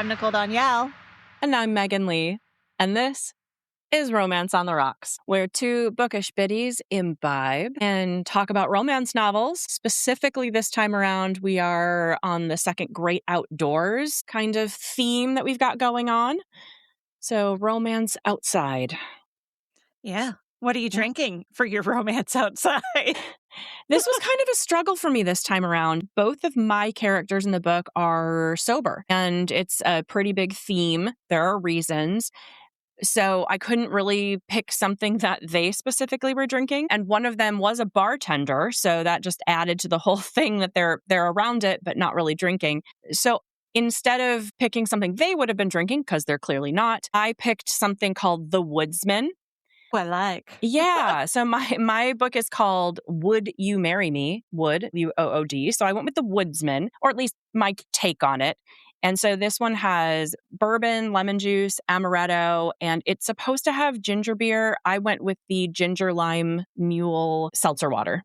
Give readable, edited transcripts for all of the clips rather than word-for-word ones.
Nicole Danielle. And I'm Megan Lee. And this is Romance on the Rocks, where two bookish biddies imbibe and talk about romance novels. Specifically, this time around, we are on the second great outdoors kind of theme that we've got going on. So, romance outside. Yeah. What are you drinking for your romance outside? This was kind of a struggle for me this time around. Both of my characters in the book are sober, and it's a pretty big theme. There are reasons. So I couldn't really pick something that they specifically were drinking. And one of them was a bartender. So that just added to the whole thing that they're around it, but not really drinking. So instead of picking something they would have been drinking, because they're clearly not, I picked something called The Woodsman. I like. Yeah. So my book is called Would You Marry Me? Would, WOOD. So I went with The Woodsman, or at least my take on it. And so this one has bourbon, lemon juice, amaretto, and it's supposed to have ginger beer. I went with the ginger lime mule seltzer water.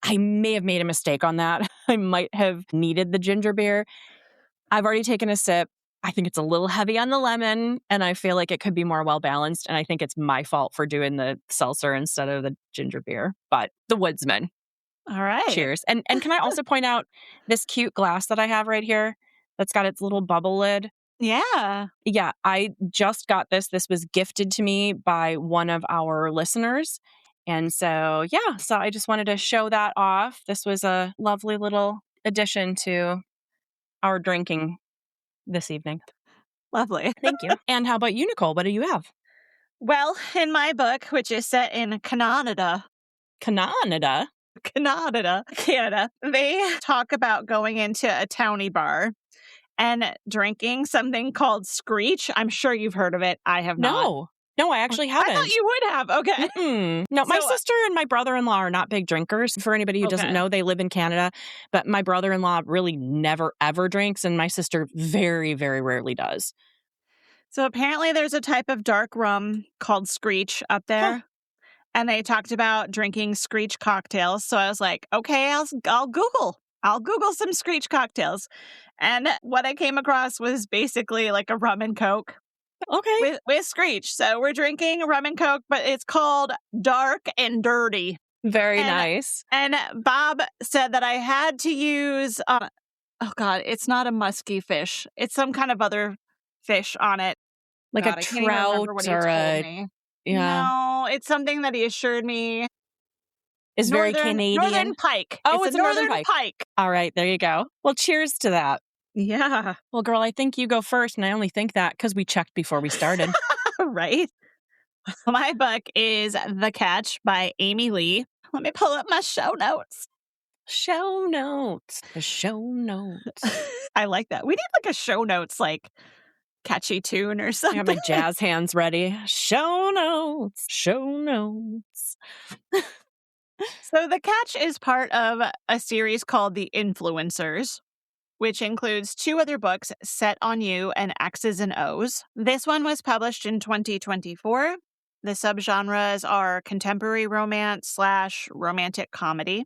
I may have made a mistake on that. I might have needed the ginger beer. I've already taken a sip. I think it's a little heavy on the lemon, and I feel like it could be more well-balanced. And I think it's my fault for doing the seltzer instead of the ginger beer. But The Woodsman. All right. Cheers. And can I also point out this cute glass that I have right here? That's got its little bubble lid. Yeah. Yeah, I just got this. This was gifted to me by one of our listeners. And so, yeah, so I just wanted to show that off. This was a lovely little addition to our drinking this evening. Lovely. Thank you. And how about you, Nicole? What do you have? Well, in my book, which is set in Canada, Canada, they talk about going into a towny bar and drinking something called Screech. I'm sure you've heard of it. I have not. No, I actually haven't. I thought you would have. Okay. Mm-mm. No, my sister and my brother-in-law are not big drinkers. For anybody who doesn't know, they live in Canada. But my brother-in-law really never, ever drinks. And my sister very, very rarely does. So apparently there's a type of dark rum called Screech up there. Huh. And they talked about drinking Screech cocktails. So I was like, okay, I'll Google some Screech cocktails. And what I came across was basically like a rum and Coke. Okay. With Screech. So we're drinking rum and Coke, but it's called Dark and Dirty. Very nice. And Bob said that I had to use, it's not a musky fish. It's some kind of other fish on it. Like a trout or a... Yeah. No, it's something that he assured me. Is very Canadian. Northern pike. Oh, it's a northern pike. All right, there you go. Well, cheers to that. Yeah. Well, girl, I think you go first, and I only think that because we checked before we started. Right. My book is The Catch by Amy Lee. Let me pull up my show notes. The show notes. I like that. We need like a show notes, like catchy tune or something. I have my jazz hands ready. Show notes. So The Catch is part of a series called The Influencers, which includes 2 other books, Set on You and X's and O's. This one was published in 2024. The subgenres are contemporary romance / romantic comedy.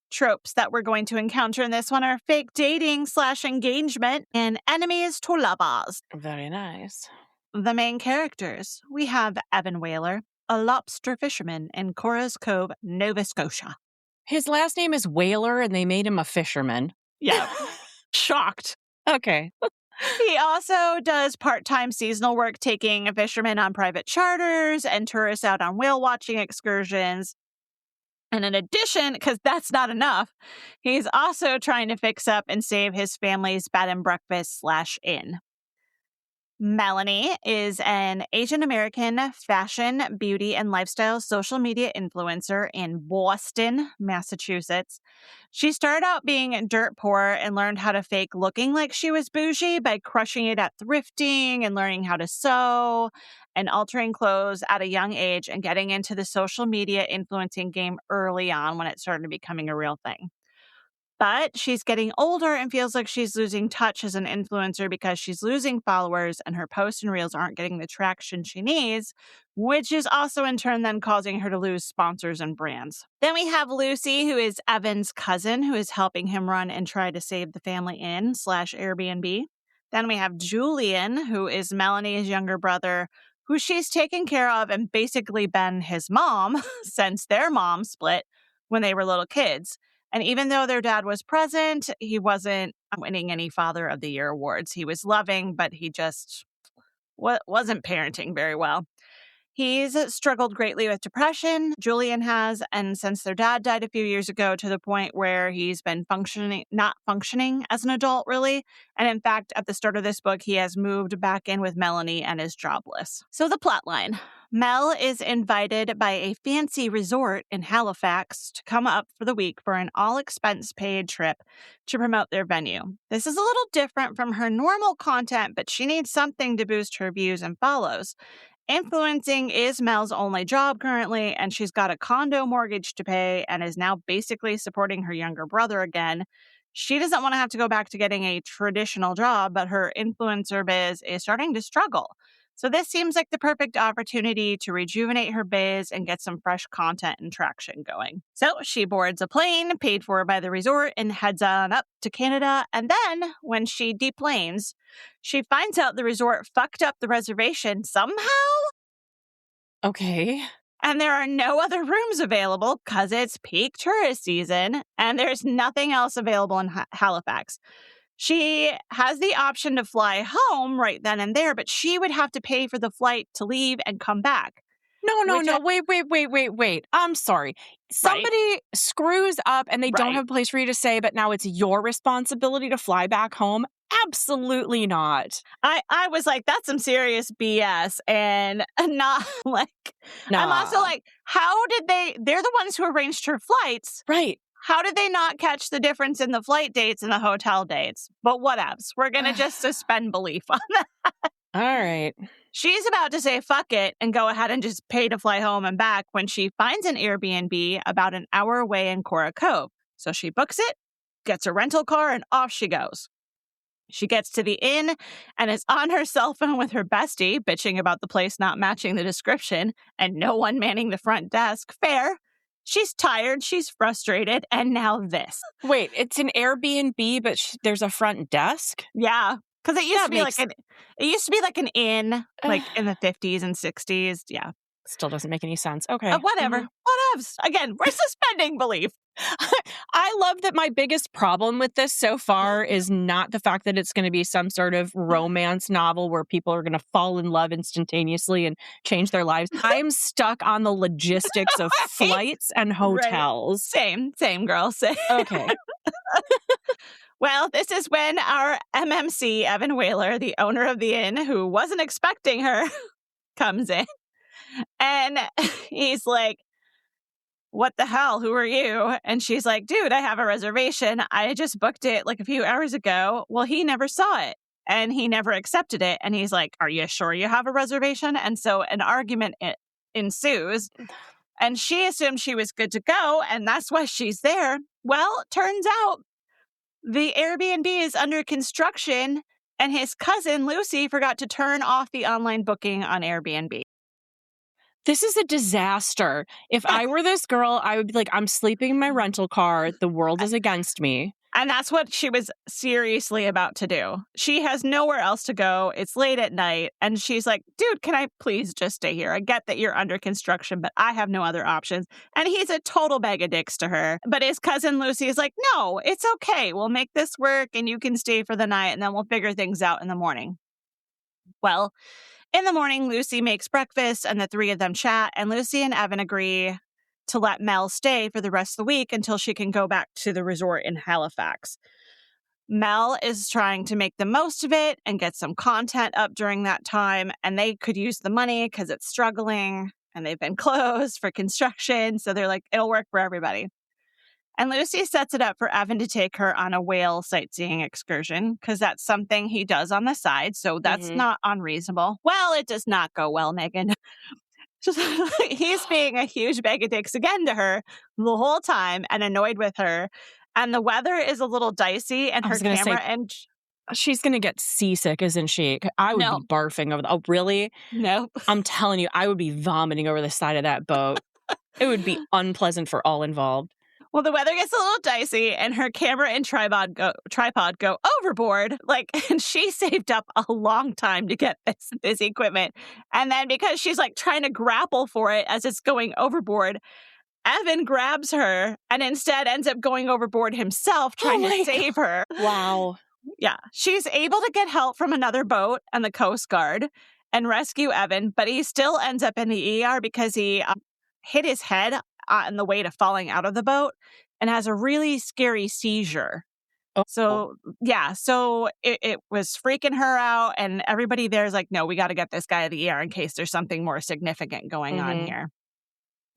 Tropes that we're going to encounter in this one are fake dating / engagement and enemies to lovers. Very nice. The main characters, we have Evan Whaler, a lobster fisherman in Cora's Cove, Nova Scotia. His last name is Whaler, and they made him a fisherman. Yeah. Shocked. Okay. He also does part-time seasonal work, taking fishermen on private charters and tourists out on whale watching excursions. And in addition, because that's not enough, he's also trying to fix up and save his family's bed and breakfast / inn. Melanie is an Asian American fashion, beauty, and lifestyle social media influencer in Boston, Massachusetts. She started out being dirt poor and learned how to fake looking like she was bougie by crushing it at thrifting and learning how to sew and altering clothes at a young age and getting into the social media influencing game early on when it started becoming a real thing. But she's getting older and feels like she's losing touch as an influencer because she's losing followers and her posts and reels aren't getting the traction she needs, which is also in turn then causing her to lose sponsors and brands. Then we have Lucy, who is Evan's cousin, who is helping him run and try to save the family inn / Airbnb. Then we have Julian, who is Melanie's younger brother, who she's taken care of and basically been his mom since their mom split when they were little kids. And even though their dad was present, he wasn't winning any Father of the Year awards. He was loving, but he just wasn't parenting very well. He's struggled greatly with depression, Julian has, and since their dad died a few years ago, to the point where he's been not functioning as an adult, really. And in fact, at the start of this book, he has moved back in with Melanie and is jobless. So the plotline. Mel is invited by a fancy resort in Halifax to come up for the week for an all-expense-paid trip to promote their venue. This is a little different from her normal content, but she needs something to boost her views and follows. Influencing is Mel's only job currently, and she's got a condo mortgage to pay and is now basically supporting her younger brother again. She doesn't want to have to go back to getting a traditional job, but her influencer biz is starting to struggle. So this seems like the perfect opportunity to rejuvenate her biz and get some fresh content and traction going. So she boards a plane paid for by the resort and heads on up to Canada. And then when she deplanes, she finds out the resort fucked up the reservation somehow. Okay. And there are no other rooms available because it's peak tourist season and there's nothing else available in Halifax. She has the option to fly home right then and there, but she would have to pay for the flight to leave and come back. No. Wait. I'm sorry. Somebody screws up and they don't have a place for you to stay, but now it's your responsibility to fly back home? Absolutely not. I was like, that's some serious BS. And not like, Nah. I'm also like, how did they're the ones who arranged her flights. Right. How did they not catch the difference in the flight dates and the hotel dates? But whatevs. We're going to just suspend belief on that. All right. She's about to say fuck it and go ahead and just pay to fly home and back when she finds an Airbnb about an hour away in Cora Cove. So she books it, gets a rental car, and off she goes. She gets to the inn and is on her cell phone with her bestie, bitching about the place not matching the description and no one manning the front desk. Fair. She's tired, she's frustrated, and now this. Wait, it's an Airbnb, but there's a front desk? Yeah, because it used to be like an inn, like in the 50s and 60s. Yeah. Still doesn't make any sense. Okay. Whatever. Whatevs. Again, we're suspending belief. I love that my biggest problem with this so far is not the fact that it's going to be some sort of romance novel where people are going to fall in love instantaneously and change their lives. I'm stuck on the logistics of flights and hotels. Right. Same, girl. Same. Okay. Well, this is when our MMC, Evan Whaler, the owner of the inn, who wasn't expecting her, comes in. And he's like, what the hell? Who are you? And she's like, dude, I have a reservation. I just booked it like a few hours ago. Well, he never saw it and he never accepted it. And he's like, are you sure you have a reservation? And so an argument ensues. And she assumed she was good to go. And that's why she's there. Well, turns out the Airbnb is under construction and his cousin, Lucy, forgot to turn off the online booking on Airbnb. This is a disaster. If I were this girl, I would be like, I'm sleeping in my rental car. The world is against me. And that's what she was seriously about to do. She has nowhere else to go. It's late at night. And she's like, dude, can I please just stay here? I get that you're under construction, but I have no other options. And he's a total bag of dicks to her. But his cousin Lucy is like, no, it's okay. We'll make this work and you can stay for the night and then we'll figure things out in the morning. Well, in the morning, Lucy makes breakfast and the three of them chat, and Lucy and Evan agree to let Mel stay for the rest of the week until she can go back to the resort in Halifax. Mel is trying to make the most of it and get some content up during that time, and they could use the money because it's struggling and they've been closed for construction, so they're like, it'll work for everybody. And Lucy sets it up for Evan to take her on a whale sightseeing excursion because that's something he does on the side. So that's not unreasonable. Well, it does not go well, Meghan. He's being a huge bag of dicks again to her the whole time and annoyed with her. And the weather is a little dicey and her camera and... She's going to get seasick, isn't she? I would be barfing over oh, really? Nope. I'm telling you, I would be vomiting over the side of that boat. It would be unpleasant for all involved. Well, the weather gets a little dicey, and her camera and tripod go overboard. Like, and she saved up a long time to get this equipment. And then because she's like trying to grapple for it as it's going overboard, Evan grabs her and instead ends up going overboard himself trying to save her. Wow. Yeah. She's able to get help from another boat and the Coast Guard and rescue Evan, but he still ends up in the ER because he hit his head on the way to falling out of the boat and has a really scary seizure. Oh. So, yeah, so it was freaking her out, and everybody there's like, no, we got to get this guy to the ER in case there's something more significant going on here.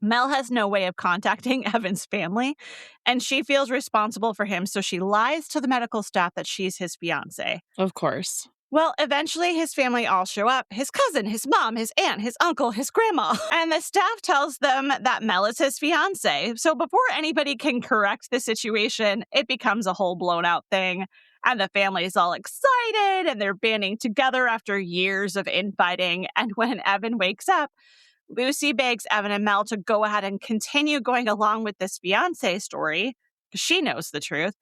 Mel has no way of contacting Evan's family, and she feels responsible for him, so she lies to the medical staff that she's his fiancé. Of course. Well, eventually his family all show up. His cousin, his mom, his aunt, his uncle, his grandma. And the staff tells them that Mel is his fiancé. So before anybody can correct the situation, it becomes a whole blown out thing. And the family is all excited and they're banding together after years of infighting. And when Evan wakes up, Lucy begs Evan and Mel to go ahead and continue going along with this fiancé story, because she knows the truth.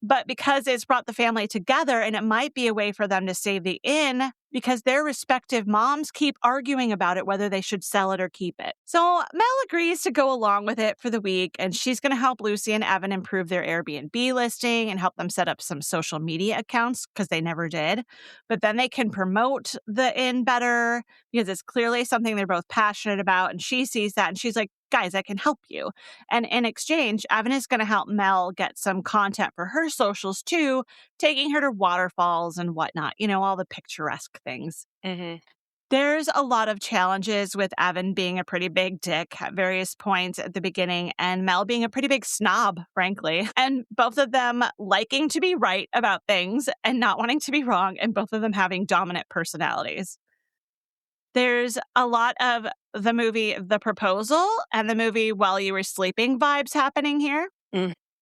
But because it's brought the family together and it might be a way for them to save the inn because their respective moms keep arguing about it, whether they should sell it or keep it. So Mel agrees to go along with it for the week, and she's going to help Lucy and Evan improve their Airbnb listing and help them set up some social media accounts because they never did. But then they can promote the inn better because it's clearly something they're both passionate about. And she sees that and she's like, guys, I can help you. And in exchange, Evan is going to help Mel get some content for her socials too, taking her to waterfalls and whatnot, all the picturesque things. There's a lot of challenges with Evan being a pretty big dick at various points at the beginning and Mel being a pretty big snob, frankly. And both of them liking to be right about things and not wanting to be wrong, and both of them having dominant personalities. There's a lot of the movie The Proposal and the movie While You Were Sleeping vibes happening here,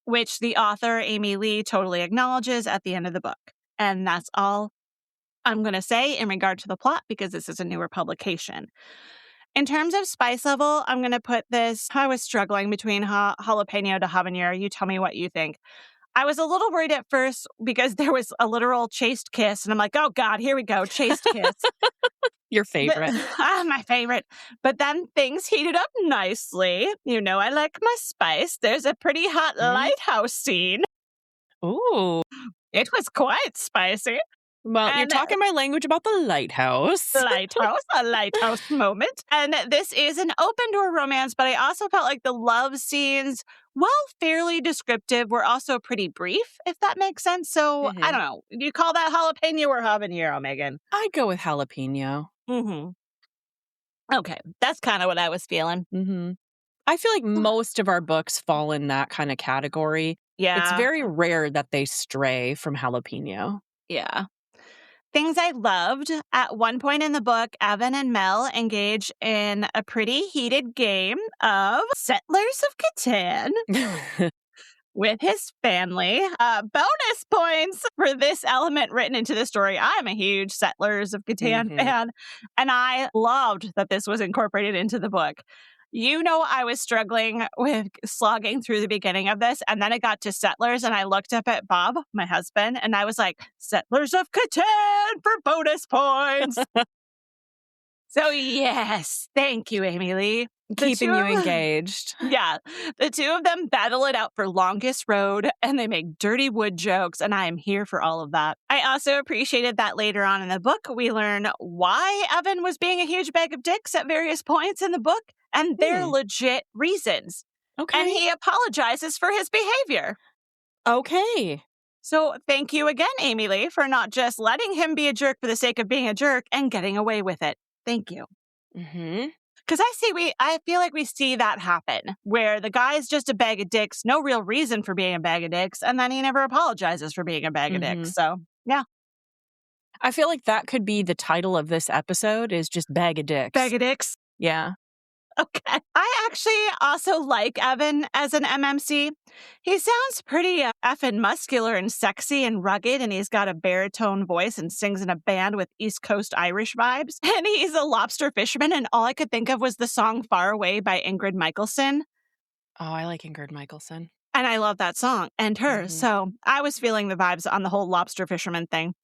which the author, Amy Lee, totally acknowledges at the end of the book. And that's all I'm going to say in regard to the plot because this is a newer publication. In terms of spice level, I'm going to put this, I was struggling between jalapeno to habanero. You tell me what you think. I was a little worried at first because there was a literal chaste kiss. And I'm like, oh God, here we go, chaste kiss. Your favorite. My favorite. But then things heated up nicely. I like my spice. There's a pretty hot lighthouse scene. Ooh. It was quite spicy. Well, you're talking my language about the lighthouse. A lighthouse moment. And this is an open door romance, but I also felt like the love scenes, while fairly descriptive, were also pretty brief, if that makes sense. So, I don't know. Do you call that jalapeno or habanero, Megan? I'd go with jalapeno. Okay. That's kind of what I was feeling. I feel like most of our books fall in that kind of category. Yeah. It's very rare that they stray from jalapeno. Yeah. Things I loved. At one point in the book, Evan and Mel engage in a pretty heated game of Settlers of Catan with his family. Bonus points for this element written into the story. I'm a huge Settlers of Catan fan, and I loved that this was incorporated into the book. I was struggling with slogging through the beginning of this, and then it got to Settlers, and I looked up at Bob, my husband, and I was like, Settlers of Catan for bonus points. So, yes, thank you, Amy Lee. Keeping you engaged. Yeah. The two of them battle it out for longest road, and they make dirty wood jokes, and I am here for all of that. I also appreciated that later on in the book, we learn why Evan was being a huge bag of dicks at various points in the book, and their legit reasons. Okay. And he apologizes for his behavior. Okay. So thank you again, Amy Lee, for not just letting him be a jerk for the sake of being a jerk and getting away with it. Thank you. Because I feel like we see that happen, where the guy's just a bag of dicks, no real reason for being a bag of dicks, and then he never apologizes for being a bag of dicks. So, yeah. I feel like that could be the title of this episode is just Bag of Dicks. Bag of dicks? Yeah. Okay. I actually also like Evan as an MMC. He sounds pretty effing muscular and sexy and rugged, and he's got a baritone voice and sings in a band with East Coast Irish vibes. And he's a lobster fisherman, and all I could think of was the song Far Away by Ingrid Michaelson. Oh, I like Ingrid Michaelson. And I love that song and her. Mhm. So I was feeling the vibes on the whole lobster fisherman thing.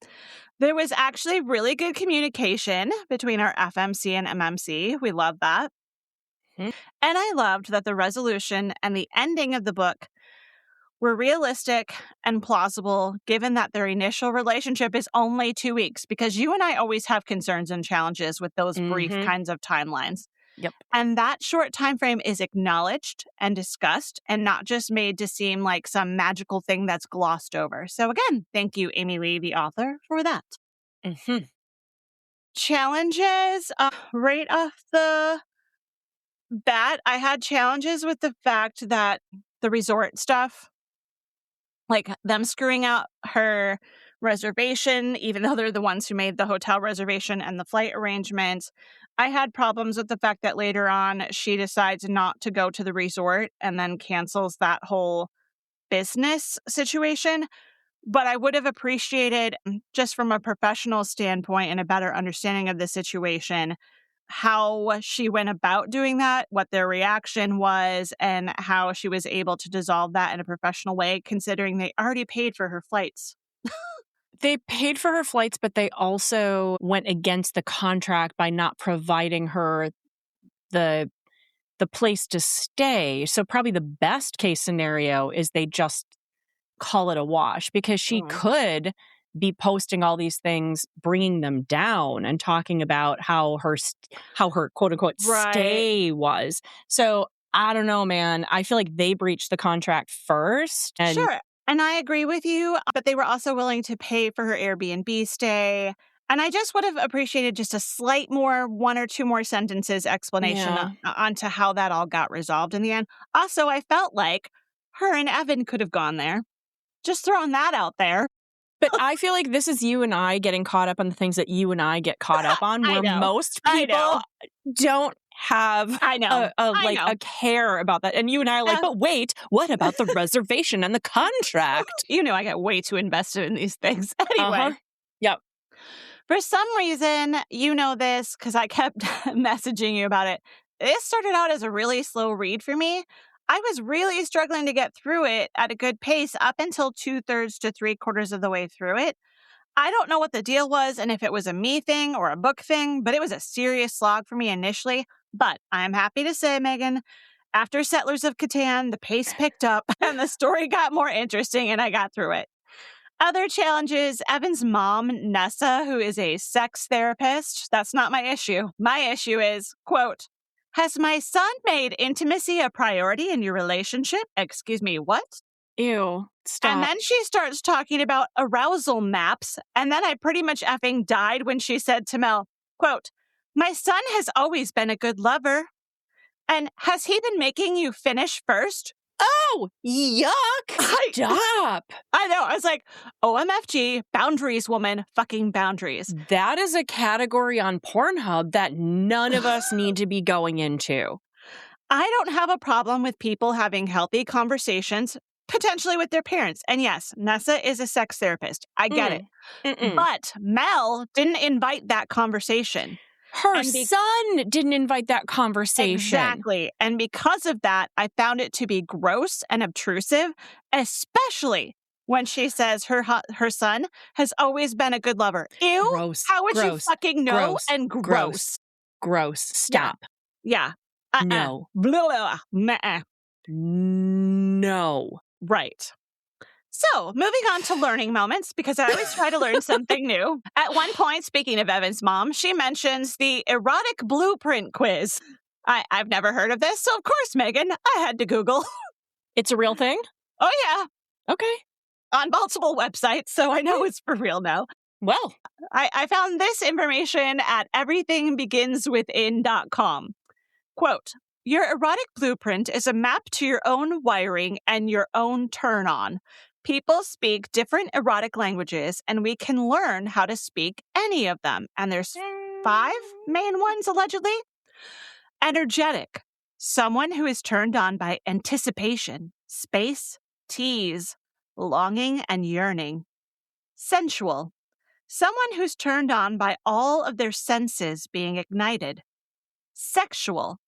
There was actually really good communication between our FMC and MMC. We love that. Mhm. And I loved that the resolution and the ending of the book were realistic and plausible, given that their initial relationship is only 2 weeks, because you and I always have concerns and challenges with those brief Mhm. kinds of timelines. Yep. And that short time frame is acknowledged and discussed and not just made to seem like some magical thing that's glossed over. So again, thank you, Amy Lee, the author, for that. Mhm. Challenges, right off the bat, I had challenges with the fact that the resort stuff, like them screwing out her reservation, even though they're the ones who made the hotel reservation and the flight arrangements. I had problems with the fact that later on she decides not to go to the resort and then cancels that whole business situation. But I would have appreciated, just from a professional standpoint and a better understanding of the situation, how she went about doing that, what their reaction was, and how she was able to dissolve that in a professional way, considering they already paid for her flights. They paid for her flights, but they also went against the contract by not providing her the the place to stay. So probably the best case scenario is they just call it a wash, because she Mm. could be posting all these things, bringing them down and talking about how her quote unquote Right. stay was. So I don't know, man. I feel like they breached the contract first. And Sure. And I agree with you, but they were also willing to pay for her Airbnb stay. And I just would have appreciated just a slight more, one or two more sentences explanation yeah. onto how that all got resolved in the end. Also, I felt like her and Evan could have gone there. Just throwing that out there. But I feel like this is you and I getting caught up on the things that you and I get caught up on, I where know. most I people know. don't have I know. I like know. a care about that. And you and I are like, but wait, what about the reservation and the contract? You know, I get way too invested in these things. Anyway, Uh-huh. Yep. for some reason, you know this because I kept messaging you about it. This started out as a really slow read for me. I was really struggling to get through it at a good pace up until 2/3 to 3/4 of the way through it. I don't know what the deal was and if it was a me thing or a book thing, but it was a serious slog for me initially. But I'm happy to say, Megan, after Settlers of Catan, the pace picked up and the story got more interesting and I got through it. Other challenges, Evan's mom, Nessa, who is a sex therapist, that's not my issue. My issue is, quote, has my son made intimacy a priority in your relationship? Excuse me, what? Ew. And Stop. then she starts talking about arousal maps. And then I pretty much effing died when she said to Mel, quote, my son has always been a good lover. And has he been making you finish first? Oh, yuck. Stop. I know. I was like, OMFG, boundaries, woman, fucking boundaries. That is a category on Pornhub that none of us need to be going into. I don't have a problem with people having healthy conversations, potentially with their parents. And yes, Nessa is a sex therapist. I get it. Mm-mm. But Mel didn't invite that conversation. Her And son didn't invite that conversation. Exactly. And because of that, I found it to be gross and obtrusive, especially when she says her son has always been a good lover. Ew. Gross. How would you Gross. fucking know? Gross. And gross. Gross. Stop. Yeah. No. Blah, blah, meh. No. Right. So, moving on to learning moments, because I always try to learn something new. At one point, speaking of Evan's mom, she mentions the erotic blueprint quiz. I've never heard of this, so of course, Megan, I had to Google. It's a real thing? Oh, yeah. Okay. On multiple websites, so I know it's for real now. Well. I found this information at everythingbeginswithin.com. Quote, your erotic blueprint is a map to your own wiring and your own turn on. People speak different erotic languages, and we can learn how to speak any of them. And there's 5 main ones, allegedly. Energetic, someone who is turned on by anticipation, space, tease, longing, and yearning. Sensual, someone who's turned on by all of their senses being ignited. Sexual,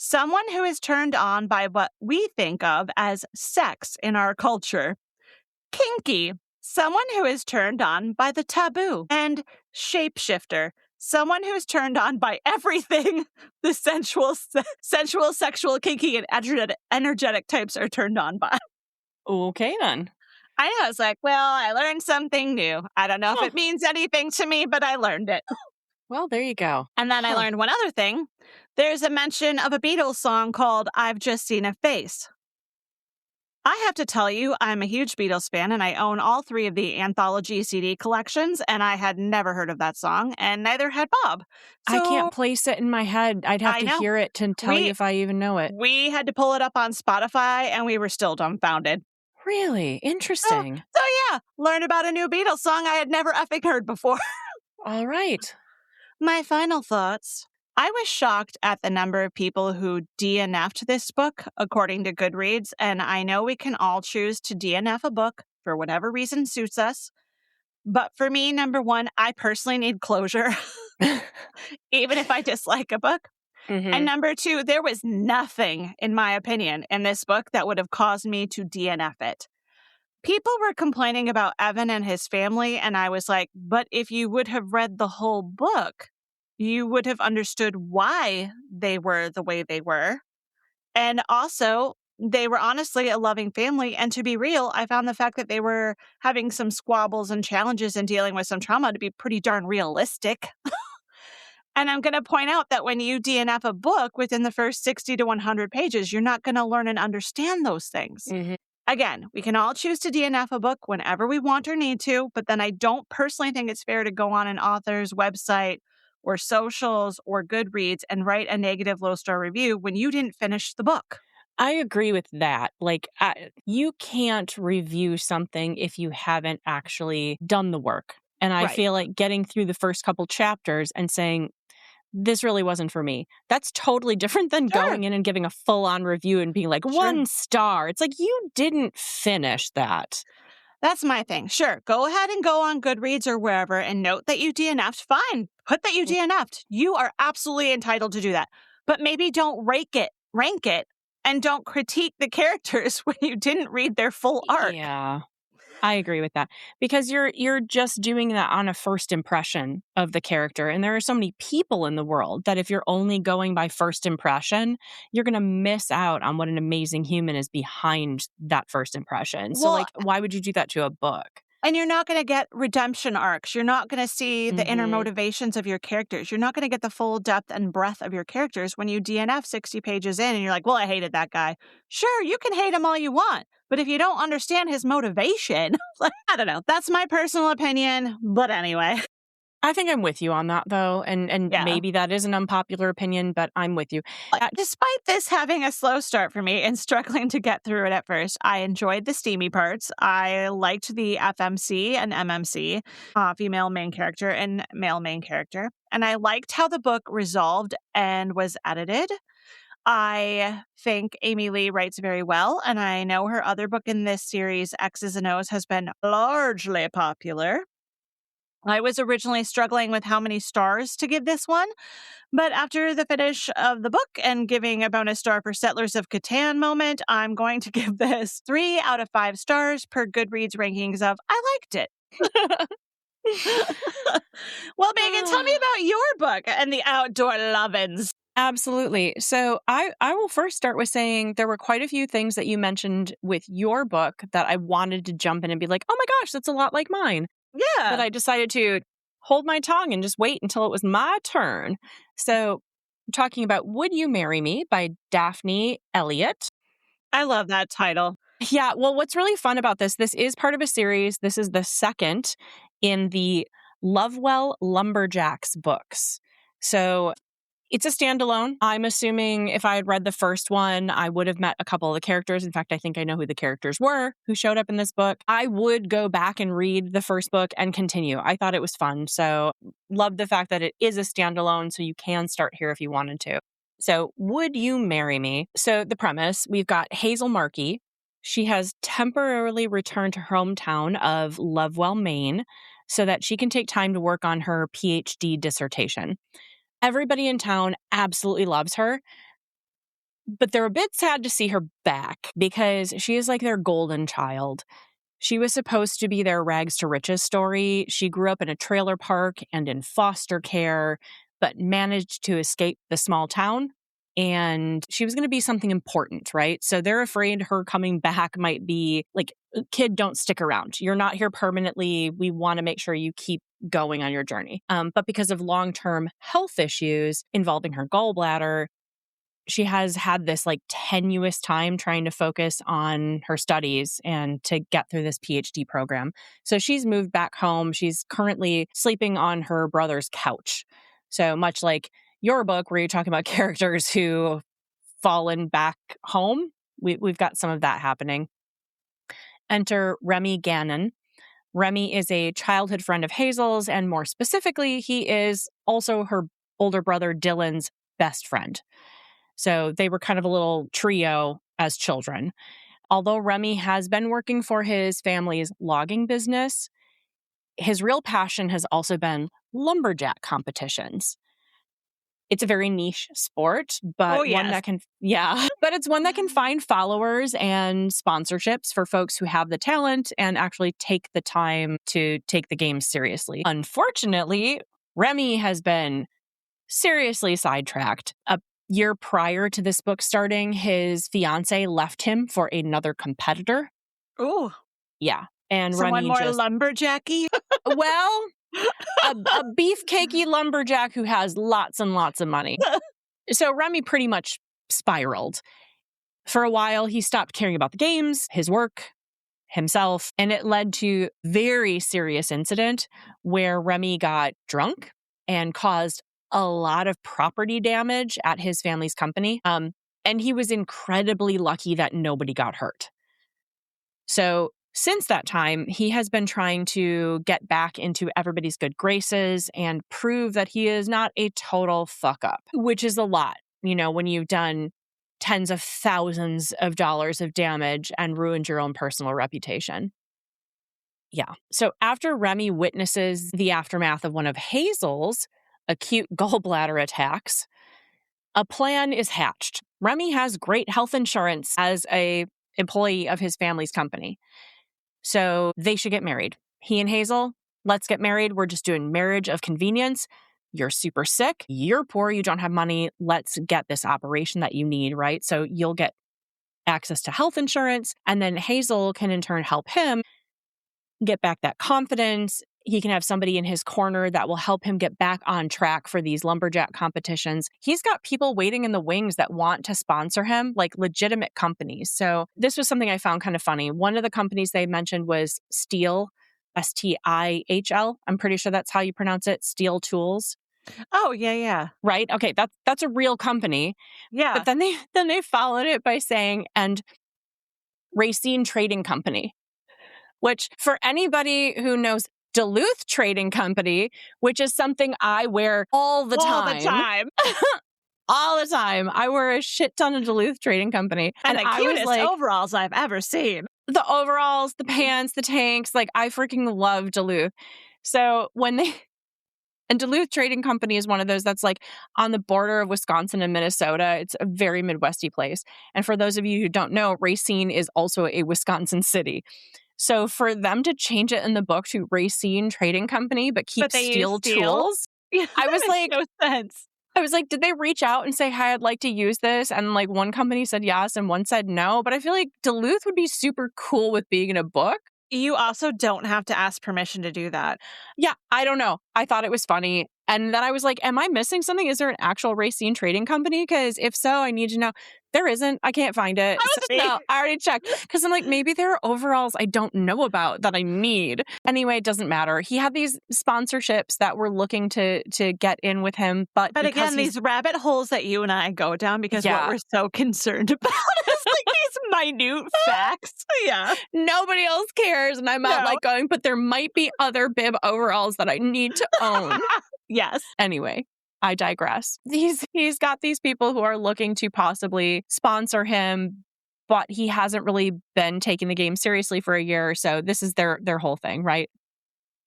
Someone who is turned on by what we think of as sex in our culture. Kinky, someone who is turned on by the taboo. And shapeshifter, someone who is turned on by everything the sensual, sexual, kinky, and energetic types are turned on by. Okay, then. I know. It's like, well, I learned something new. I don't know if Huh. it means anything to me, but I learned it. Well, there you go. And then I learned one other thing. There's a mention of a Beatles song called I've Just Seen a Face. I have to tell you, I'm a huge Beatles fan, and I own all 3 of the anthology CD collections, and I had never heard of that song, and neither had Bob. I So can't place it in my head. I'd have I to know. hear it to tell you if I even know it. We had to pull it up on Spotify, and we were still dumbfounded. Really? Interesting. So yeah, learn about a new Beatles song I had never effing heard before. All right. My final thoughts. I was shocked at the number of people who DNF'd this book, according to Goodreads, and I know we can all choose to DNF a book for whatever reason suits us. But for me, number one, I personally need closure, even if I dislike a book. Mhm. And number two, there was nothing, in my opinion, in this book that would have caused me to DNF it. People were complaining about Evan and his family, and I was like, but if you would have read the whole book, you would have understood why they were the way they were. And also, they were honestly a loving family. And to be real, I found the fact that they were having some squabbles and challenges and dealing with some trauma to be pretty darn realistic. And I'm going to point out that when you DNF a book within the first 60 to 100 pages, you're not going to learn and understand those things. Mhm. Again, we can all choose to DNF a book whenever we want or need to, but then I don't personally think it's fair to go on an author's website or socials or Goodreads and write a negative low-star review when you didn't finish the book. I agree with that. Like, you can't review something if you haven't actually done the work. And I Right. feel like getting through the first couple chapters and saying, this really wasn't for me. That's totally different than Sure. going in and giving a full-on review and being like, Sure. 1 star. It's like, you didn't finish that. That's my thing. Sure, go ahead and go on Goodreads or wherever and note that you DNF'd. Fine, put that you DNF'd. You are absolutely entitled to do that. But maybe don't rank it, and don't critique the characters when you didn't read their full arc. Yeah. I agree with that because you're just doing that on a first impression of the character. And there are so many people in the world that if you're only going by first impression, you're going to miss out on what an amazing human is behind that first impression. So, Well, like, why would you do that to a book? and you're not going to get redemption arcs. You're not going to see the inner Mhm. motivations of your characters. You're not going to get the full depth and breadth of your characters when you DNF 60 pages in and you're like, well, I hated that guy. Sure, you can hate him all you want. But if you don't understand his motivation, like, I don't know. That's my personal opinion. But anyway. I think I'm with you on that, though. And Yeah. maybe that is an unpopular opinion, but I'm with you. Despite this having a slow start for me and struggling to get through it at first, I enjoyed the steamy parts. I liked the FMC and MMC, female main character and male main character. And I liked how the book resolved and was edited. I think Amy Lee writes very well, and I know her other book in this series, X's and O's, has been largely popular. I was originally struggling with how many stars to give this one, but after the finish of the book and giving a bonus star for Settlers of Catan moment, I'm going to give this 3 out of 5 stars per Goodreads rankings of I liked it. Well, Megan, tell me about your book and the outdoor lovin's. Absolutely. So I will first start with saying there were quite a few things that you mentioned with your book that I wanted to jump in and be like, oh my gosh, that's a lot like mine. Yeah. But I decided to hold my tongue and just wait until it was my turn. So I'm talking about Would You Marry Me by Daphne Elliott. I love that title. Yeah, well, what's really fun about this is part of a series. This is the second in the Lovewell Lumberjacks books. So it's a standalone. I'm assuming if I had read the first one, I would have met a couple of the characters. In fact, I think I know who the characters were who showed up in this book. I would go back and read the first book and continue. I thought it was fun. So love the fact that it is a standalone, so you can start here if you wanted to. So Would You Marry Me? So the premise, we've got Hazel Markey. She has temporarily returned to her hometown of Lovewell, Maine, so that she can take time to work on her PhD dissertation. Everybody in town absolutely loves her. But they're a bit sad to see her back because she is like their golden child. She was supposed to be their rags to riches story. She grew up in a trailer park and in foster care, but managed to escape the small town. And she was going to be something important, right? So they're afraid her coming back might be like, kid, don't stick around. You're not here permanently. We want to make sure you keep going on your journey. But because of long-term health issues involving her gallbladder, she has had this like tenuous time trying to focus on her studies and to get through this PhD program. So she's moved back home. She's currently sleeping on her brother's couch. So much like your book, where you're talking about characters who fallen back home, we've got some of that happening. Enter Remy Gannon. Remy is a childhood friend of Hazel's, and more specifically, he is also her older brother Dylan's best friend. So they were kind of a little trio as children. Although Remy has been working for his family's logging business, his real passion has also been lumberjack competitions. It's a very niche sport, but one that can, but it's one that can find followers and sponsorships for folks who have the talent and actually take the time to take the game seriously. Unfortunately, Remy has been seriously sidetracked. A year prior to this book starting, his fiance left him for another competitor. Oh. Yeah. And someone Remy more lumberjacky? Well, a beefcakey lumberjack who has lots and lots of money. So Remy pretty much spiraled. For a while, he stopped caring about the games, his work, himself, and it led to a very serious incident where Remy got drunk and caused a lot of property damage at his family's company. And he was incredibly lucky that nobody got hurt. So since that time, he has been trying to get back into everybody's good graces and prove that he is not a total fuck up, which is a lot, you know, when you've done tens of thousands of dollars of damage and ruined your own personal reputation. Yeah. So after Remy witnesses the aftermath of one of Hazel's acute gallbladder attacks, a plan is hatched. Remy has great health insurance as a employee of his family's company. So they should get married. He and Hazel, let's get married. We're just doing marriage of convenience. You're super sick. You're poor. You don't have money. Let's get this operation that you need, right? So you'll get access to health insurance. And then Hazel can in turn help him get back that confidence. He can have somebody in his corner that will help him get back on track for these lumberjack competitions. He's got people waiting in the wings that want to sponsor him, like legitimate companies. So this was something I found kind of funny. One of the companies they mentioned was Stihl, Stihl. I'm pretty sure that's how you pronounce it, Stihl Tools. Oh, yeah. Right? Okay, that's a real company. Yeah. But then they followed it by saying, and Racine Trading Company, which for anybody who knows Duluth Trading Company, which is something I wear all the time. All the time. I wear a shit ton of Duluth Trading Company. And the cutest overalls I've ever seen. The overalls, the pants, the tanks. Like, I freaking love Duluth. So and Duluth Trading Company is one of those that's like on the border of Wisconsin and Minnesota. It's a very Midwesty place. And for those of you who don't know, Racine is also a Wisconsin city. So for them to change it in the book to Racine Trading Company, but keep Stihl Tools, I was like, no sense. I was like, did they reach out and say, hi, I'd like to use this? And like one company said yes and one said no. But I feel like Duluth would be super cool with being in a book. You also don't have to ask permission to do that. Yeah, I don't know. I thought it was funny. And then I was like, am I missing something? Is there an actual Racine Trading Company? Because if so, I need to know. There isn't. I can't find it. No, I already checked. Because I'm like, maybe there are overalls I don't know about that I need. Anyway, it doesn't matter. He had these sponsorships that were looking to get in with him. But again, these rabbit holes that you and I go down because what we're so concerned about is like these minute facts. Yeah. Nobody else cares. And I'm out like going, but there might be other bib overalls that I need to own. Yes. Anyway, I digress. He's got these people who are looking to possibly sponsor him, but he hasn't really been taking the game seriously for a year or so. This is their whole thing, right?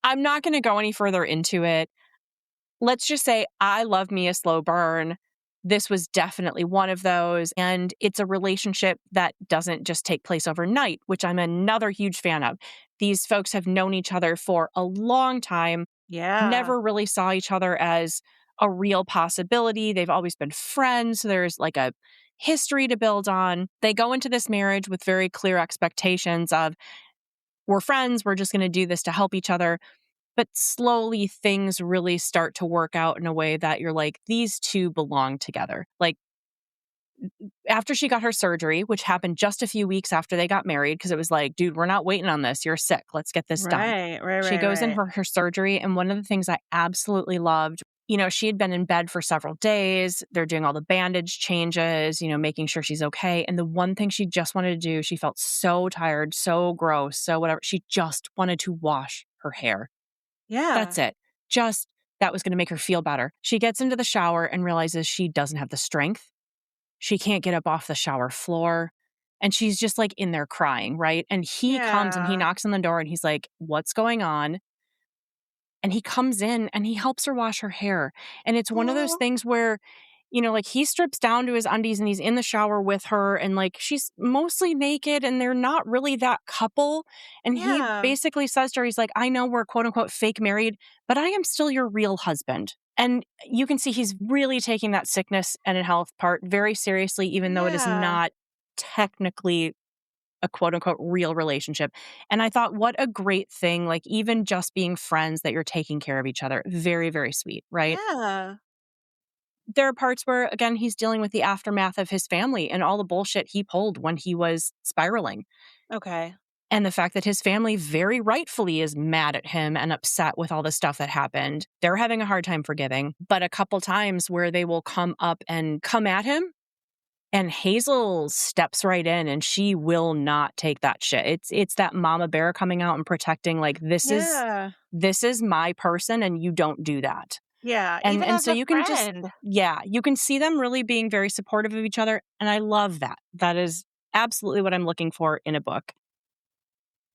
I'm not going to go any further into it. Let's just say I love me a slow burn. this was definitely one of those. And it's a relationship that doesn't just take place overnight, which I'm another huge fan of. These folks have known each other for a long time, Yeah. never really saw each other as a real possibility. They've always been friends. So there's like a history to build on. They go into this marriage with very clear expectations of, we're friends, we're just going to do this to help each other. But slowly things really start to work out in a way that you're like, these two belong together. Like, after she got her surgery, which happened just a few weeks after they got married, because it was like, dude, we're not waiting on this. You're sick. Let's get this done. She goes in for her surgery. And one of the things I absolutely loved, she had been in bed for several days. They're doing all the bandage changes, making sure she's okay. And the one thing she just wanted to do, she felt so tired, so gross, so whatever. She just wanted to wash her hair. Yeah. That's it. Just that was going to make her feel better. She gets into the shower and realizes she doesn't have the strength. She can't get up off the shower floor. And she's just like in there crying, right? And he comes and he knocks on the door and he's like, what's going on? And he comes in and he helps her wash her hair. And it's one of those things where, like he strips down to his undies and he's in the shower with her and like she's mostly naked and they're not really that couple. And he basically says to her, he's like, I know we're quote unquote fake married, but I am still your real husband. And you can see he's really taking that sickness and health part very seriously, even though it is not technically a quote unquote real relationship. And I thought, what a great thing, like even just being friends, that you're taking care of each other. Very, very sweet, right? Yeah. There are parts where, again, he's dealing with the aftermath of his family and all the bullshit he pulled when he was spiraling. Okay. And the fact that his family very rightfully is mad at him and upset with all the stuff that happened. They're having a hard time forgiving. But a couple times where they will come up and come at him, and Hazel steps right in and she will not take that shit. It's that mama bear coming out and protecting, like, this is my person and you don't do that. Yeah, And even as so a you can friend. you can see them really being very supportive of each other. And I love that. That is absolutely what I'm looking for in a book.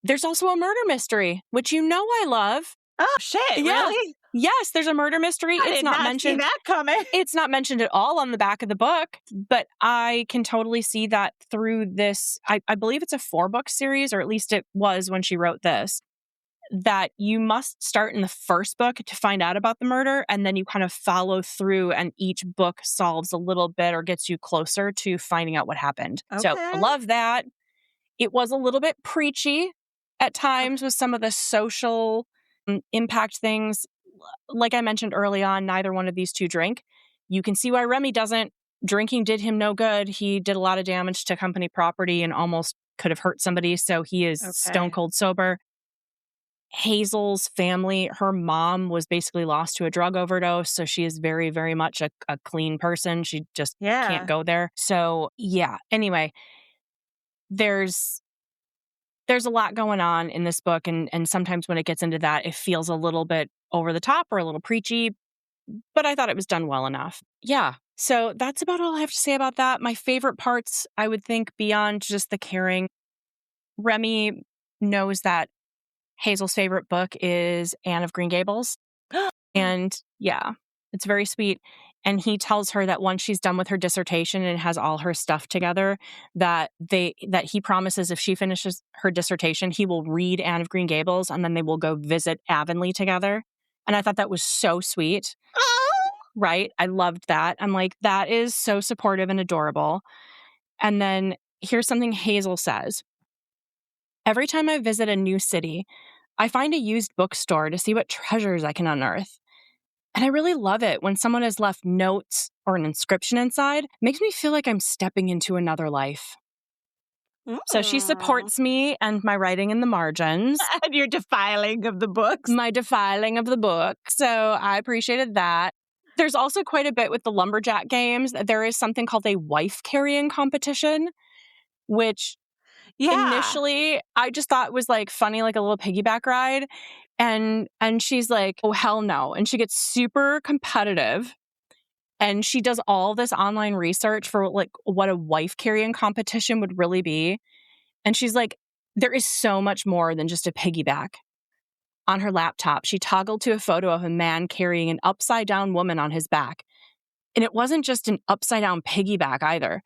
There's also a murder mystery, which I love. Oh, shit, Yeah. really? Yes, there's a murder mystery. I did not see that coming. It's not mentioned at all on the back of the book, but I can totally see that through this. I believe it's a 4-book series, or at least it was when she wrote this, that you must start in the first book to find out about the murder, and then you kind of follow through, and each book solves a little bit or gets you closer to finding out what happened. So I love that. It was a little bit preachy at times with some of the social impact things. Like I mentioned early on, neither one of these two drink. You can see why Remy doesn't. Drinking did him no good. He did a lot of damage to company property and almost could have hurt somebody. So he is stone cold sober. Hazel's family, her mom was basically lost to a drug overdose. So she is very, very much a clean person. She just can't go there. So yeah. Anyway, there's a lot going on in this book. And sometimes when it gets into that, it feels a little bit over the top or a little preachy, but I thought it was done well enough. Yeah. So that's about all I have to say about that. My favorite parts, I would think, beyond just the caring, Remy knows that Hazel's favorite book is Anne of Green Gables. And yeah, it's very sweet. And he tells her that once she's done with her dissertation and has all her stuff together, that he promises if she finishes her dissertation, he will read Anne of Green Gables and then they will go visit Avonlea together. And I thought that was so sweet. Oh. Right? I loved that. I'm like, that is so supportive and adorable. And then here's something Hazel says. Every time I visit a new city, I find a used bookstore to see what treasures I can unearth. And I really love it when someone has left notes or an inscription inside. It makes me feel like I'm stepping into another life. So she supports me and my writing in the margins. And your defiling of the books. My defiling of the book. So I appreciated that. There's also quite a bit with the Lumberjack games. There is something called a wife carrying competition, which initially I just thought was like funny, like a little piggyback ride. And she's like, oh, hell no. And she gets super competitive. And she does all this online research for like what a wife carrying competition would really be. And she's like, there is so much more than just a piggyback. On her laptop, she toggled to a photo of a man carrying an upside down woman on his back. And it wasn't just an upside-down piggyback either.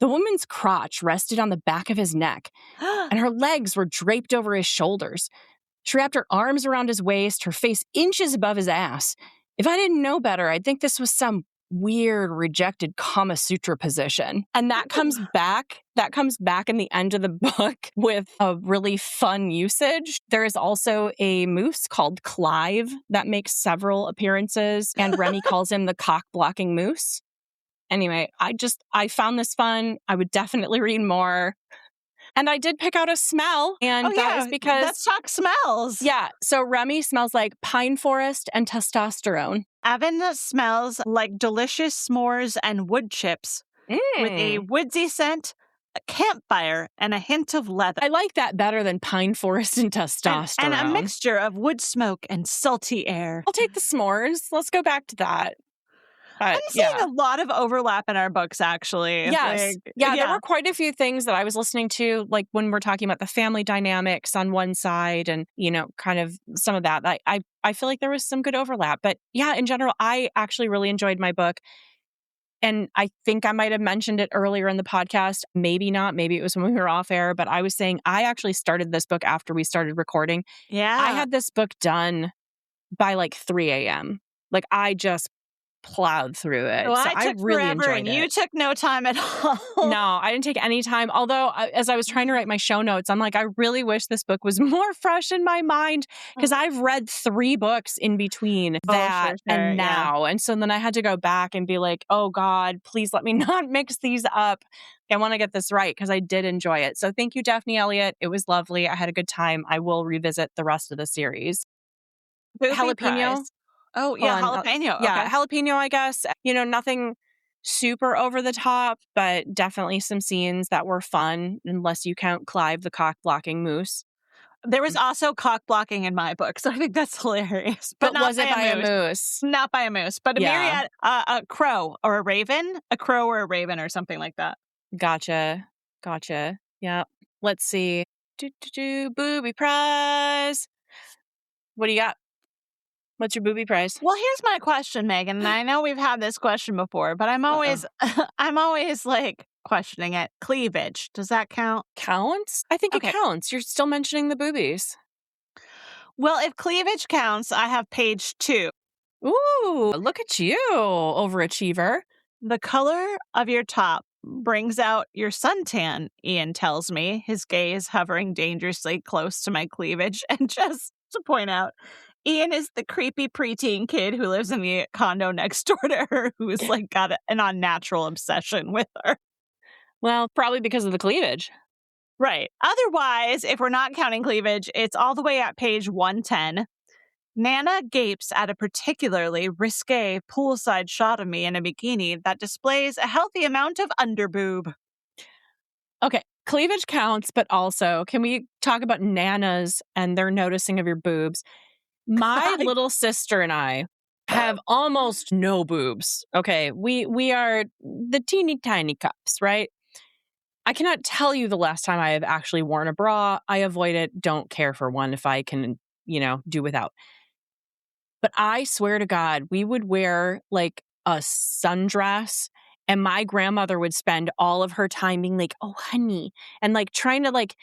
The woman's crotch rested on the back of his neck, and her legs were draped over his shoulders. She wrapped her arms around his waist, her face inches above his ass. If I didn't know better, I'd think this was some weird, rejected Kama Sutra position. And that comes back in the end of the book with a really fun usage. There is also a moose called Clive that makes several appearances, and Remy calls him the cock-blocking moose. Anyway, I found this fun. I would definitely read more. And I did pick out a smell, and that was because... Let's talk smells. Yeah, so Remy smells like pine forest and testosterone. Evan smells like delicious s'mores and wood chips with a woodsy scent, a campfire, and a hint of leather. I like that better than pine forest and testosterone. And a mixture of wood smoke and salty air. I'll take the s'mores. Let's go back to that. I'm seeing a lot of overlap in our books, actually. Yes. There were quite a few things that I was listening to, like when we're talking about the family dynamics on one side and, kind of some of that. I feel like there was some good overlap. But yeah, in general, I actually really enjoyed my book. And I think I might have mentioned it earlier in the podcast. Maybe not. Maybe it was when we were off air. But I was saying I actually started this book after we started recording. Yeah. I had this book done by like 3 a.m. Like I just plowed through it. Well, so I took really forever enjoyed and it. you took no time at all. No, I didn't take any time. Although, as I was trying to write my show notes, I'm like, I really wish this book was more fresh in my mind because I've read 3 books in between that and now. Yeah. And so then I had to go back and be like, oh God, please let me not mix these up. I want to get this right because I did enjoy it. So thank you, Daphne Elliott. It was lovely. I had a good time. I will revisit the rest of the series. Jalapeno. Prize. Oh, yeah, jalapeno. Yeah, jalapeno, I guess. Nothing super over the top, but definitely some scenes that were fun, unless you count Clive the cock-blocking moose. There was also cock-blocking in my book, so I think that's hilarious. But was it by a moose? Not by a moose, but a myriad, a crow or a raven. A crow or a raven or something like that. Gotcha. Yeah. Let's see. Booby prize. What do you got? What's your booby prize? Well, here's my question, Megan. And I know we've had this question before, but I'm always like questioning it. Cleavage. Does that count? Counts? I think it counts. You're still mentioning the boobies. Well, if cleavage counts, I have page 2. Ooh, look at you, overachiever. The color of your top brings out your suntan, Ian tells me, his gaze hovering dangerously close to my cleavage. And just to point out, Ian is the creepy preteen kid who lives in the condo next door to her, who's like got an unnatural obsession with her. Well, probably because of the cleavage. Right. Otherwise, if we're not counting cleavage, it's all the way at page 110. Nana gapes at a particularly risque poolside shot of me in a bikini that displays a healthy amount of underboob. Okay, cleavage counts, but also, can we talk about Nanas and their noticing of your boobs? My little sister and I have almost no boobs. Okay, we are the teeny tiny cups, right? I cannot tell you the last time I have actually worn a bra. I avoid it, don't care for one if I can, do without. But I swear to God, we would wear like a sundress and my grandmother would spend all of her time being like, oh, honey, and like trying to like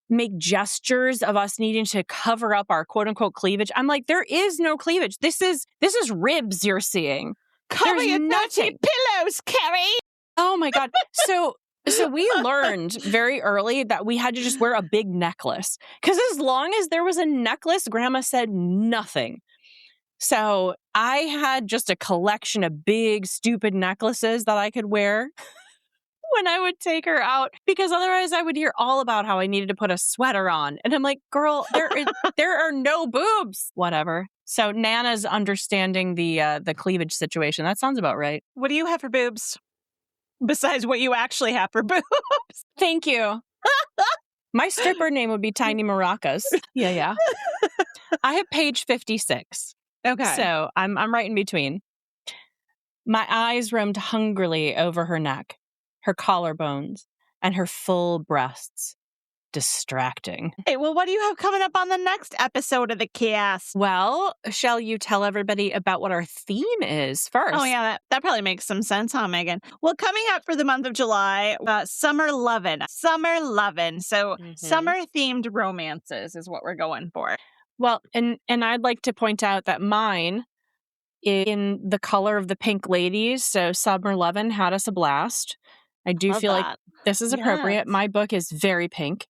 make gestures of us needing to cover up our quote unquote cleavage. I'm like, there is no cleavage. This is ribs you're seeing. Cover your dirty pillows, Carrie. Oh my God. So we learned very early that we had to just wear a big necklace. Because as long as there was a necklace, Grandma said nothing. So I had just a collection of big, stupid necklaces that I could wear when I would take her out, because otherwise I would hear all about how I needed to put a sweater on. And I'm like, girl, there are no boobs. Whatever. So Nana's understanding the cleavage situation. That sounds about right. What do you have for boobs? Besides what you actually have for boobs. Thank you. My stripper name would be Tiny Maracas. Yeah. I have page 56. Okay. So I'm right in between. My eyes roamed hungrily over her neck, her collarbones, and her full breasts. distracting. Hey, well, what do you have coming up on the next episode of the cast? Well, shall you tell everybody about what our theme is first? Oh, yeah, that probably makes some sense, huh, Megan? Well, coming up for the month of July, Summer Lovin'. Summer Lovin'. So summer-themed romances is what we're going for. Well, and I'd like to point out that mine is in the color of the Pink Ladies. So Summer Lovin' had us a blast. I do feel like this is appropriate. Yes. My book is very pink.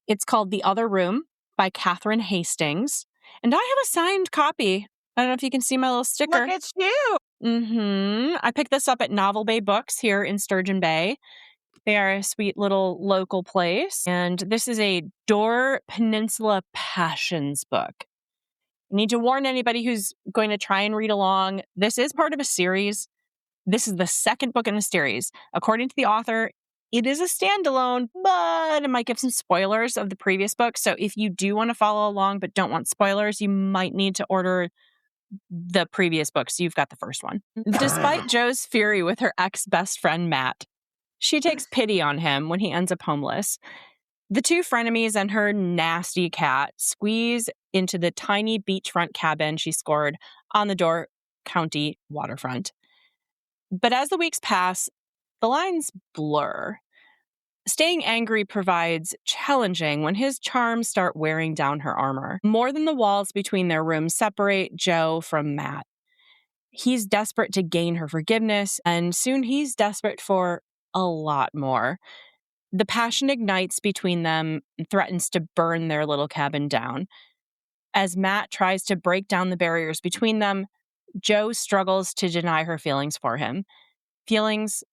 It's called The Other Room by Catherine Hastings. And I have a signed copy. I don't know if you can see my little sticker. Look at you. I picked this up at Novel Bay Books here in Sturgeon Bay. They are a sweet little local place. And this is a Door Peninsula Passions book. I need to warn anybody who's going to try and read along. This is part of a series. This is the second book in the series. According to the author, it is a standalone, but it might give some spoilers of the previous book. So if you do want to follow along but don't want spoilers, you might need to order the previous book so you've got the first one. Despite Jo's fury with her ex-best friend, Matt, she takes pity on him when he ends up homeless. The two frenemies and her nasty cat squeeze into the tiny beachfront cabin she scored on the Door County waterfront. But as the weeks pass, the lines blur. Staying angry provides challenging when his charms start wearing down her armor. More than the walls between their rooms separate Jo from Matt. He's desperate to gain her forgiveness, and soon he's desperate for a lot more. The passion ignites between them and threatens to burn their little cabin down. As Matt tries to break down the barriers between them, Jo struggles to deny her feelings for him. Feelings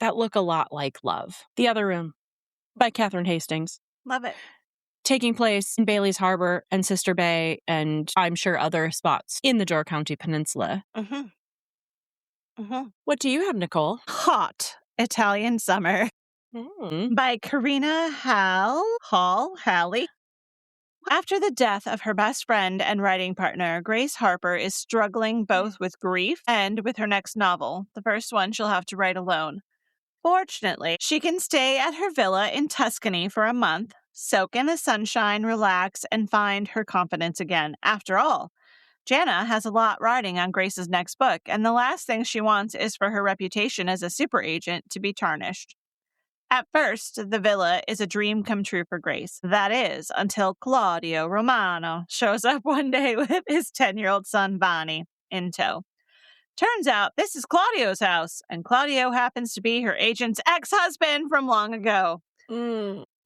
that look a lot like love. The Other Room by Catherine Hastings. Love it. Taking place in Bailey's Harbor and Sister Bay, and I'm sure other spots in the Door County Peninsula. What do you have, Nicole? Hot Italian Summer by Karina Halley. After the death of her best friend and writing partner, Grace Harper is struggling both with grief and with her next novel, the first one she'll have to write alone. Fortunately, she can stay at her villa in Tuscany for a month, soak in the sunshine, relax, and find her confidence again. After all, Jana has a lot riding on Grace's next book, and the last thing she wants is for her reputation as a super agent to be tarnished. At first, the villa is a dream come true for Grace. That is, until Claudio Romano shows up one day with his 10-year-old son, Bonnie, in tow. Turns out this is Claudio's house, and Claudio happens to be her agent's ex-husband from long ago.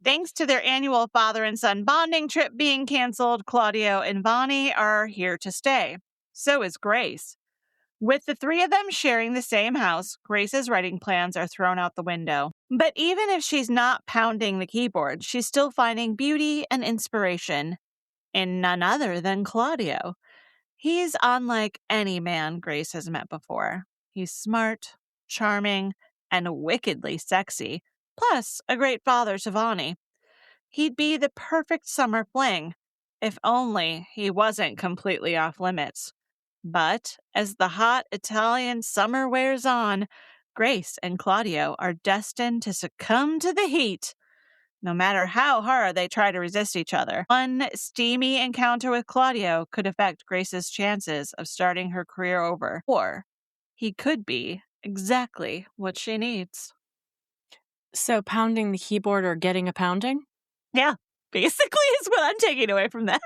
Thanks to their annual father and son bonding trip being canceled, Claudio and Bonnie are here to stay. So is Grace. With the three of them sharing the same house, Grace's writing plans are thrown out the window. But even if she's not pounding the keyboard, she's still finding beauty and inspiration in none other than Claudio. He's unlike any man Grace has met before. He's smart, charming, and wickedly sexy, plus a great father to Bonnie. He'd be the perfect summer fling, if only he wasn't completely off limits. But as the hot Italian summer wears on, Grace and Claudio are destined to succumb to the heat, no matter how hard they try to resist each other. One steamy encounter with Claudio could affect Grace's chances of starting her career over, or he could be exactly what she needs. So pounding the keyboard or getting a pounding? Yeah, basically is what I'm taking away from that.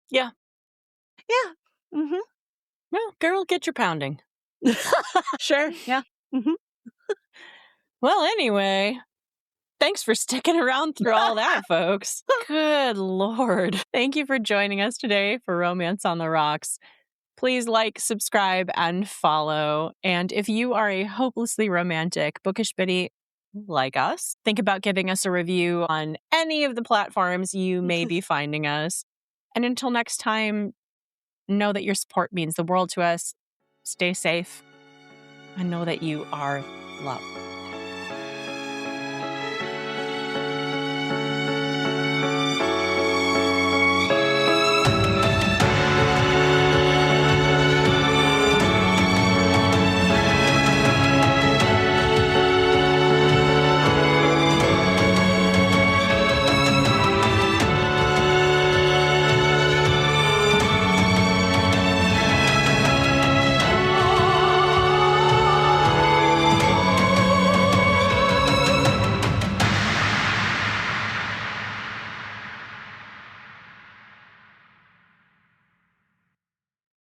Yeah. Well, girl, get your pounding. Sure, yeah. Well, anyway, thanks for sticking around through all that, folks. Good Lord. Thank you for joining us today for Romance on the Rocks. Please like, subscribe, and follow. And if you are a hopelessly romantic bookish biddy like us, think about giving us a review on any of the platforms you may be finding us. And until next time, know that your support means the world to us. Stay safe and know that you are loved.